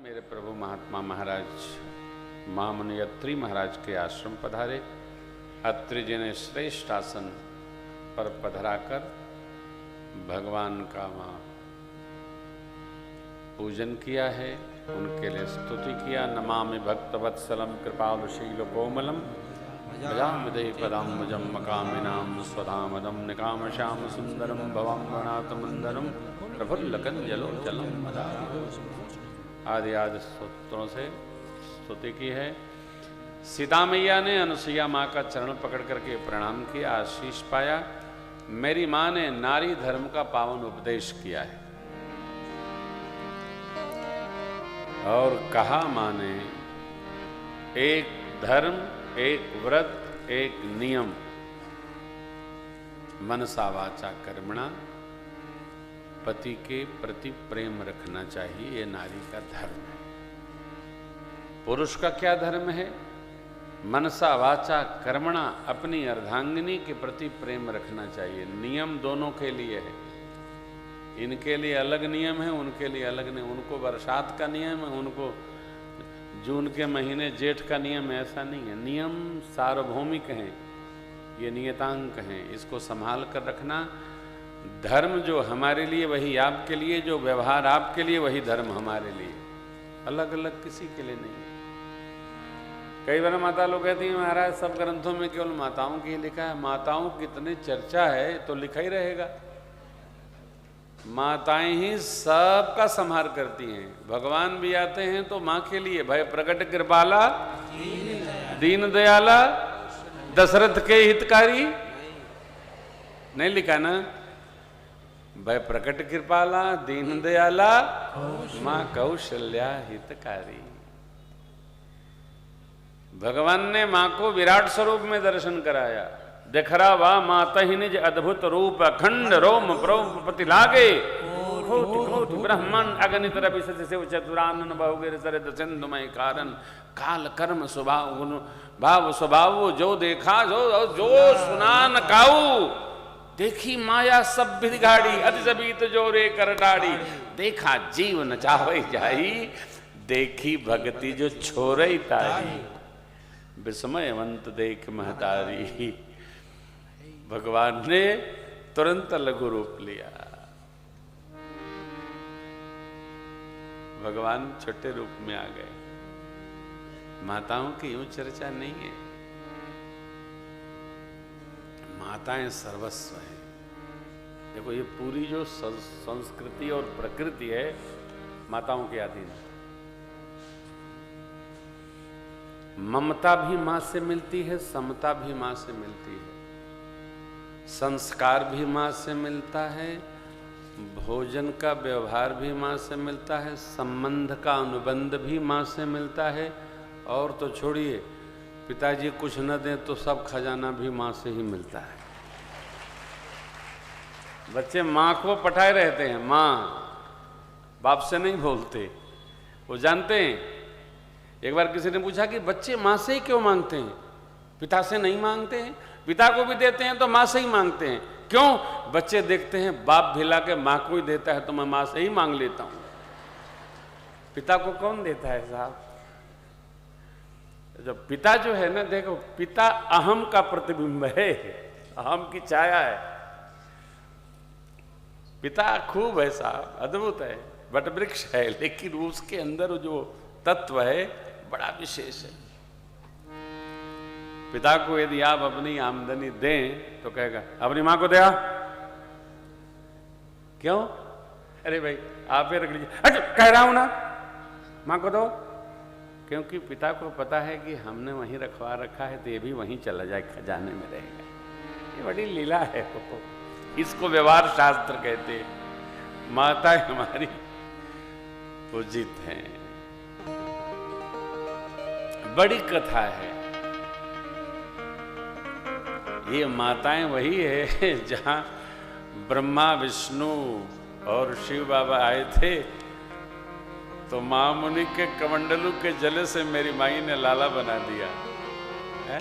मेरे प्रभु महात्मा महाराज महामुनि अत्रि महाराज के आश्रम पधारे। अत्रि जी ने श्रेष्ठ आसन पर पधराकर भगवान का वहाँ पूजन किया है, उनके लिए स्तुति किया। नमामि भक्तवत्सलम कृपालुशील कोमलम भजामि पदाम्बुजं मकामिनां स्वधामदं निकामश्याम सुंदरम भवाम्बनाथ मंदरम प्रफुल्लकंजलोज्जलं मदारि आदि आदि स्तोत्रों से स्तुति की है। सीता मैया ने अनुसुईया माँ का चरण पकड़ करके प्रणाम किया, आशीष पाया। मेरी माँ ने नारी धर्म का पावन उपदेश किया है और कहा माँ ने, एक धर्म, एक व्रत, एक नियम, मनसा वाचा कर्मणा, पति के प्रति प्रेम रखना चाहिए, ये नारी का धर्म है। पुरुष का क्या धर्म है? मनसा वाचा कर्मणा, अपनी अर्धांगिनी के प्रति प्रेम रखना चाहिए। नियम दोनों के लिए है, इनके लिए अलग नियम है, उनके लिए अलग नहीं। उनको बरसात का नियम है, उनको जून के महीने जेठ का नियम है, ऐसा नहीं है। नियम सार्वभौमिक हैं, ये नियतांक हैं, इसको संभाल कर रखना। धर्म जो हमारे लिए वही आपके लिए, जो व्यवहार आपके लिए वही धर्म हमारे लिए, अलग अलग किसी के लिए नहीं। कई बार माता लोग कहती हैं महाराज सब ग्रंथों में केवल माताओं की लिखा है। माताओं की इतनी चर्चा है तो लिखा ही रहेगा। माताएं ही सबका संहार करती हैं। भगवान भी आते हैं तो माँ के लिए, भय प्रकट कृपाला दीन दयाला दशरथ के हितकारी, नहीं लिखा ना? भय प्रकट कृपाला दीन दयाला माँ कौशल्या हितकारी। भगवान ने माँ को विराट स्वरूप में दर्शन कराया। देखरा वा माता ही निज अद्भुत रूप, अखंड रोम प्रति लागे, कोटि ब्रह्मांड अगणित रवि शिव चतुरानन बहुगिर सरित सिंधुमय कारण, काल कर्म स्वभाव गुण भाव स्वभाव, जो देखा जो सुनान काऊ, देखी माया सब बिगाड़ी, अति सबीत जो रे कर डाड़ी, देखा जीव न चाहे जाई, देखी भक्ति जो छोरई तारी, विस्मयवंत देख महतारी। भगवान ने तुरंत लघु रूप लिया। भगवान छोटे रूप में आ गए। माताओं की यूं चर्चा नहीं है। माताएं सर्वस्व हैं। देखो ये पूरी जो संस्कृति और प्रकृति है माताओं के अधीन। ममता भी मां से मिलती है, समता भी मां से मिलती है, संस्कार भी मां से मिलता है, भोजन का व्यवहार भी मां से मिलता है, संबंध का अनुबंध भी मां से मिलता है। और तो छोड़िए, पिताजी कुछ न दें तो सब खजाना भी मां से ही मिलता है। बच्चे माँ को पटाए रहते हैं, माँ बाप से नहीं बोलते, वो जानते हैं। एक बार किसी ने पूछा कि बच्चे माँ से ही क्यों मांगते हैं, पिता से नहीं मांगते हैं? पिता को भी देते हैं तो माँ से ही मांगते हैं। क्यों? बच्चे देखते हैं बाप भिला के माँ को ही देता है तो मैं माँ से ही मांग लेता हूं। पिता को कौन देता है साहब? जब पिता जो है ना, देखो पिता अहम का प्रतिबिंब है, अहम की छाया है। पिता खूब है साहब, अद्भुत है, वट वृक्ष है, लेकिन उसके अंदर जो तत्व है बड़ा विशेष है। पिता को यदि आप अपनी आमदनी दें तो कहेगा अपनी मां को दे आ। क्यों? अरे भाई आप ही रख लीजिए। अच्छा कह रहा हूं ना, मां को दो। क्योंकि पिता को पता है कि हमने वहीं रखवा रखा है तो ये भी वहीं चला जाए, खजाने में रहेगा। ये बड़ी लीला है, इसको व्यवहार शास्त्र कहते हैं। माताएं हमारी पूजित हैं। बड़ी कथा है ये। माताएं वही है जहां ब्रह्मा विष्णु और शिव बाबा आए थे तो महामुनि के कमंडलू के जले से मेरी माई ने लाला बना दिया है।